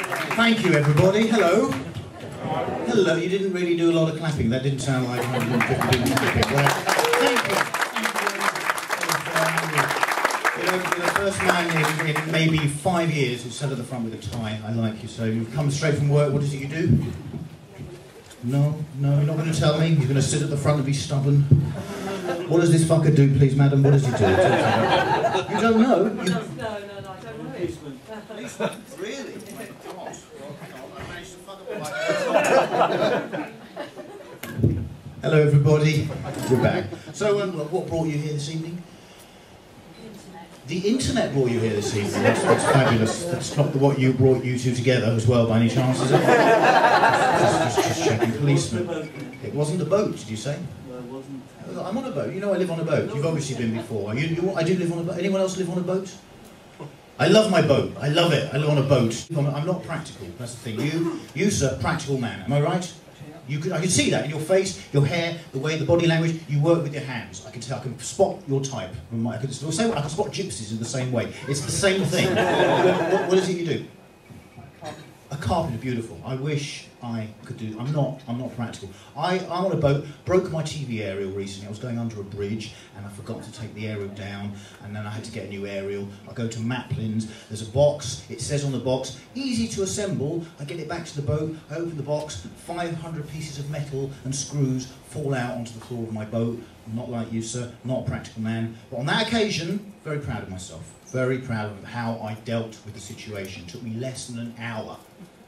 Thank you, everybody. Hello. Hello. You didn't really do a lot of clapping. That didn't sound like 150 people clapping. Well, thank you. You're the first man in maybe 5 years who sat at the front with a tie. I like you. So you've come straight from work. What is it you do? No, you're not going to tell me. You're going to sit at the front and be stubborn. What does this fucker do, please, madam? What does he do? You don't know? No, I don't know. Really? Hello, everybody. We're back. So, what brought you here this evening? The internet brought you here this evening. That's fabulous. That's not what you brought you two together as well, by any chance, is it? just checking. Policeman. It wasn't a boat, did you say? No, it wasn't. I'm on a boat. You know I live on a boat. You've obviously been before. I do live on a boat. Anyone else live on a boat? I love my boat. I love it. I live on a boat. I'm not practical. That's the thing. You, sir, practical man. Am I right? I can see that in your face, your hair, the way, the body language. You work with your hands. I can tell. I can spot your type. I can spot gypsies in the same way. It's the same thing. What is it you do? A carpenter, beautiful. I wish I could do. I'm not practical. I'm on a boat. Broke my TV aerial recently. I was going under a bridge and I forgot to take the aerial down, and then I had to get a new aerial. I go to Maplin's. There's a box. It says on the box, easy to assemble. I get it back to the boat. I open the box. 500 pieces of metal and screws fall out onto the floor of my boat. I'm not like you, sir. Not a practical man. But on that occasion, very proud of myself. Very proud of how I dealt with the situation. It took me less than an hour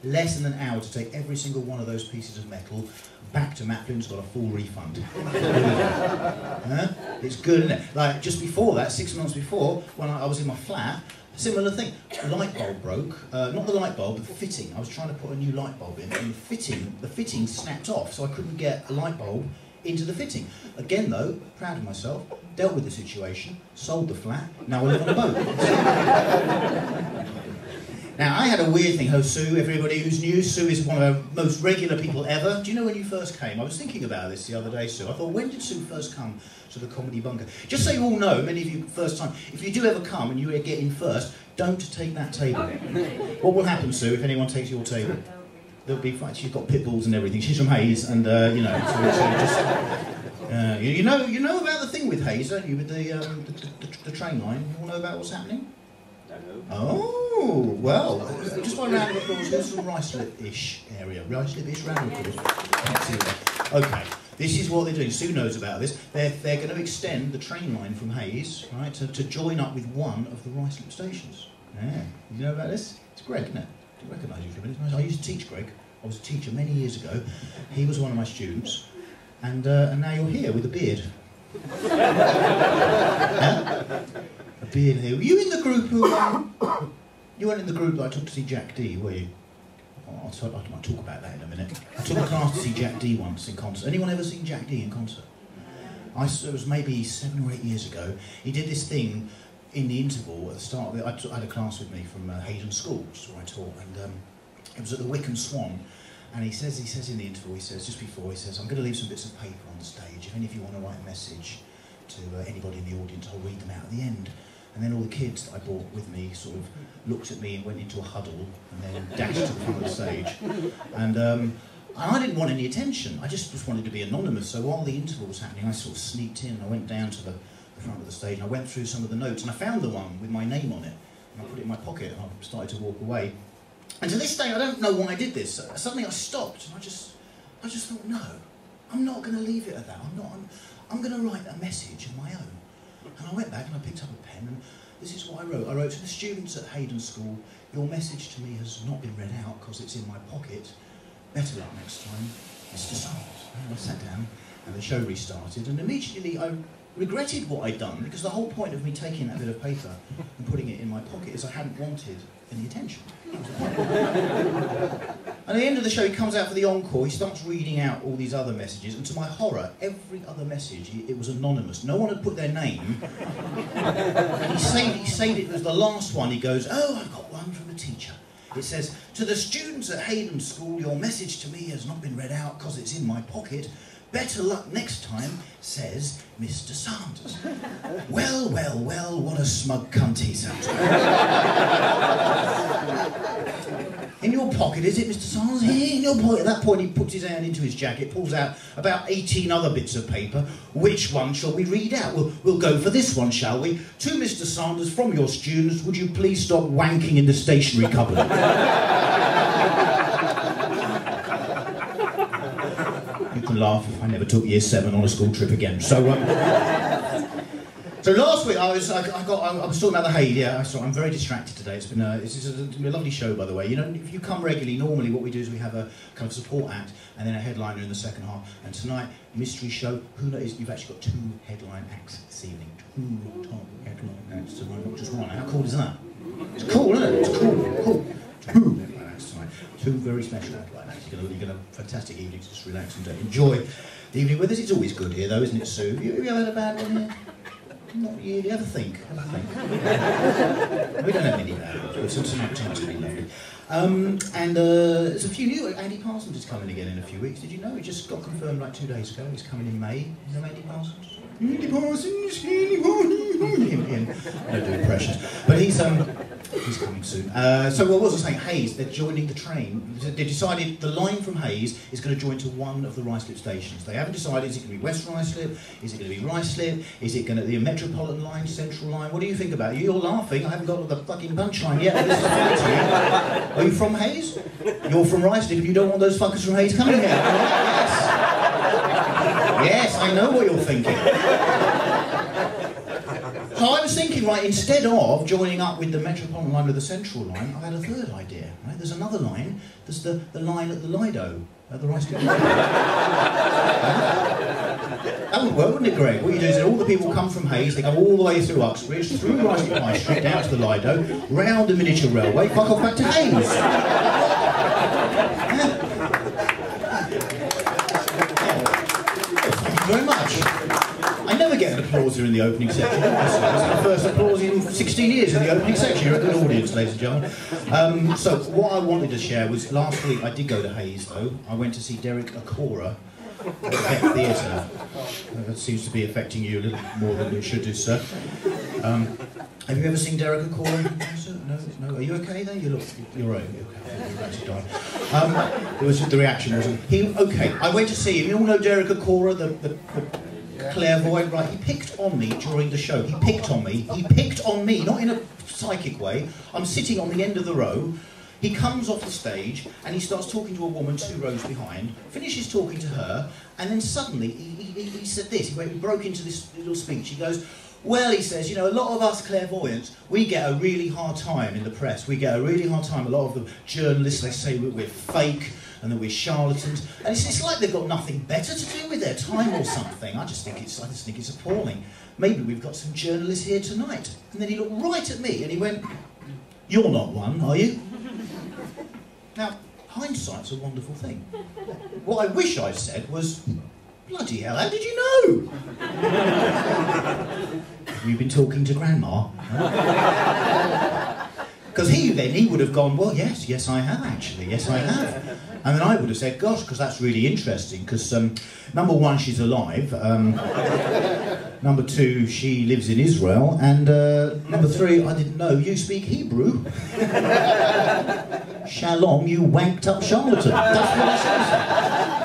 to take every single one of those pieces of metal back to Maplin's, got a full refund. Huh? It's good, isn't it? Like, just before that, 6 months before, when I was in my flat, similar thing. The light bulb broke. Not the light bulb, but the fitting. I was trying to put a new light bulb in, and the fitting snapped off, so I couldn't get a light bulb into the fitting. Again, though, proud of myself, dealt with the situation, sold the flat, now I live on a boat. Now, I had a weird thing. Oh, Sue, everybody who's new, Sue is one of our most regular people ever. Do you know when you first came? I was thinking about this the other day, Sue. I thought, when did Sue first come to the Comedy Bunker? Just so you all know, many of you first time, if you do ever come and you get in first, don't take that table. What will happen, Sue, if anyone takes your table? There'll be fights. She's got pit bulls and everything. She's from Hayes, and you know, you know about the thing with Hayes, don't you? With the train line. You all know about what's happening? Oh, well, just one round of applause. Here's some Ruislip-ish area. Ruislip-ish round of applause. Okay, this is what they're doing. Sue knows about this. They're going to extend the train line from Hayes, right, to join up with one of the Ruislip stations. Yeah, you know about this? It's Greg, isn't it? Do you recognise you for a minute? I used to teach Greg. I was a teacher many years ago. He was one of my students, and now you're here with a beard. A beard here. Were you in the group who... you weren't in the group that I took to see Jack D, were you? Oh, I'll talk about that in a minute. I took a class to see Jack D once in concert. Anyone ever seen Jack D in concert? It was maybe 7 or 8 years ago. He did this thing in the interval at the start of it. I had a class with me from Hayden School, which is where I taught, and it was at the Wycombe Swan. And he says in the interval, just before, he says, I'm going to leave some bits of paper on the stage. If any of you want to write a message to anybody in the audience, I'll read them out at the end. And then all the kids that I brought with me sort of looked at me and went into a huddle and then dashed to the front of the stage. And I didn't want any attention. I just wanted to be anonymous. So while the interval was happening, I sort of sneaked in. I went down to the front of the stage and I went through some of the notes and I found the one with my name on it. And I put it in my pocket and I started to walk away. And to this day, I don't know why I did this. Suddenly I stopped and I just thought, no, I'm not going to leave it at that. I'm going to write a message of my own. And I went back and I picked up a pen and this is what I wrote. I wrote, to the students at Hayden School, your message to me has not been read out because it's in my pocket. Better luck next time, Mr. Sanders. And I sat down and the show restarted and immediately I regretted what I'd done because the whole point of me taking that bit of paper and putting it in my pocket is I hadn't wanted any attention. And at the end of the show, he comes out for the encore, he starts reading out all these other messages, and to my horror, every other message, it was anonymous. No one had put their name. And he said it was the last one. He goes, oh, I've got one from a teacher. It says, to the students at Hayden School, your message to me has not been read out because it's in my pocket. Better luck next time, says Mr. Sanders. Well, well, well, what a smug cunt he sounds like. In your pocket, is it, Mr. Sands? Here in your pocket. At that point, he puts his hand into his jacket, pulls out about 18 other bits of paper. Which one shall we read out? We'll go for this one, shall we? To Mr. Sanders, from your students, would you please stop wanking in the stationery cupboard? You can laugh. I never took year 7 on a school trip again. So last week I was talking about the Hays. Yeah, I'm very distracted today. It's been a lovely show, by the way. You know, if you come regularly, normally what we do is we have a kind of support act and then a headliner in the second half. And tonight, mystery show. Who knows? You've actually got 2 headline acts this evening. 2 top headline acts tonight, not just one. How cool is that? It's cool, isn't it? It's cool. 2 headline acts tonight. 2 very special headline acts. You're going to have a fantastic evening to just relax and enjoy the evening with us. It's always good here, though, isn't it, Sue? Have you ever had a bad one here? Not really. Have a think. We don't have many bad ones, but tonight's going to be lovely. There's a few new. Andy Parsons is coming again in a few weeks. Did you know? He just got confirmed like 2 days ago. He's coming in May. You know Andy Parsons? Andy Parsons, him. I don't do impressions. But he's coming soon. So what was I saying? Hays, they're joining the train. They decided the line from Hays is going to join to one of the Ruislip stations. They haven't decided, is it going to be West Ruislip? Is it going to be Ruislip? Is it going to be a Metropolitan line, Central line? What do you think about it? You're laughing. I haven't got to the fucking punchline yet. This is funny to you. Are you from Hays? You're from Ruislip. You don't want those fuckers from Hays coming here. Yes. Yes, I know what you're thinking. So I was thinking, right, instead of joining up with the Metropolitan line or the Central line, I had a third idea. Right? There's another line. There's the line at the Lido, at the Ruislip Lido. That would work, wouldn't it, Greg? What you do is that all the people come from Hays, they go all the way through Uxbridge, through Ruislip High Street, down to the Lido, round the miniature railway, fuck off back to Hays. Thank you very much. I never get an applause here in the opening section. That's my first applause in 16 years in the opening section. You're a good audience, ladies and gentlemen. So what I wanted to share was last week I did go to Hays, though. I went to see Derek Acora at the Met Theatre. That seems to be affecting you a little more than it should do, sir. Have you ever seen Derek Acora? No. Are you okay then? You're right. You're okay. You're actually dying. It was the reaction wasn't he? Okay. I went to see him. You all know Derek Acora, the clairvoyant, right? He picked on me during the show. He picked on me, not in a psychic way. I'm sitting on the end of the row. He comes off the stage and he starts talking to a woman 2 rows behind, finishes talking to her, and then suddenly he said this. He broke into this little speech. He goes, well, he says, you know, a lot of us clairvoyants, we get a really hard time in the press. We get a really hard time. A lot of the journalists, they say we're fake and that we're charlatans. And it's like they've got nothing better to do with their time or something. I just think it's appalling. Maybe we've got some journalists here tonight. And then he looked right at me and he went, you're not one, are you? Now, hindsight's a wonderful thing. What I wish I'd said was, bloody hell, how did you know? Have you been talking to Grandma? Because he would have gone, well, yes I have actually, yes I have. And then I would have said, gosh, because that's really interesting, because number 1, she's alive, number 2, she lives in Israel, and number 3, I didn't know you speak Hebrew. Shalom, you wanked up charlatan. That's what I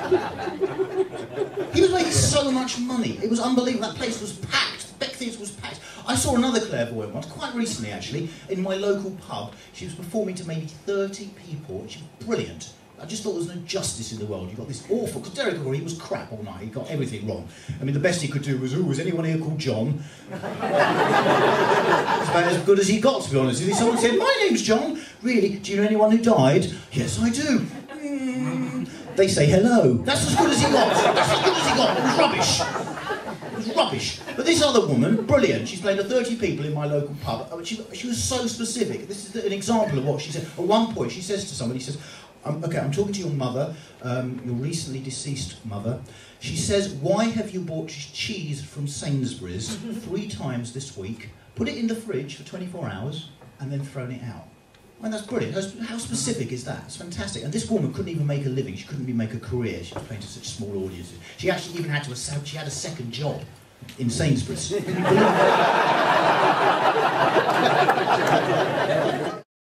said. He was making so much money. It was unbelievable. That place was packed. The Beck Theatre was packed. I saw another clairvoyant once, quite recently actually, in my local pub. She was performing to maybe 30 people, and she was brilliant. I just thought there was no justice in the world. You've got this awful... Because Derek Acora, he was crap all night. He got everything wrong. I mean, the best he could do was, was anyone here called John? It's about as good as he got, to be honest. If someone said, my name's John. Really? Do you know anyone who died? Yes, I do. They say hello. That's as good as he got. That's as good as he got. It was rubbish. It was rubbish. But this other woman, brilliant. She's playing to 30 people in my local pub. She was so specific. This is an example of what she said. At one point, she says to somebody, she says, okay, I'm talking to your mother, your recently deceased mother. She says, why have you bought cheese from Sainsbury's 3 times this week, put it in the fridge for 24 hours, and then thrown it out? I mean, that's brilliant. How specific is that? It's fantastic. And this woman couldn't even make a living. She couldn't even make a career. She was playing to such small audiences. She actually even had she had a second job in Sainsbury's.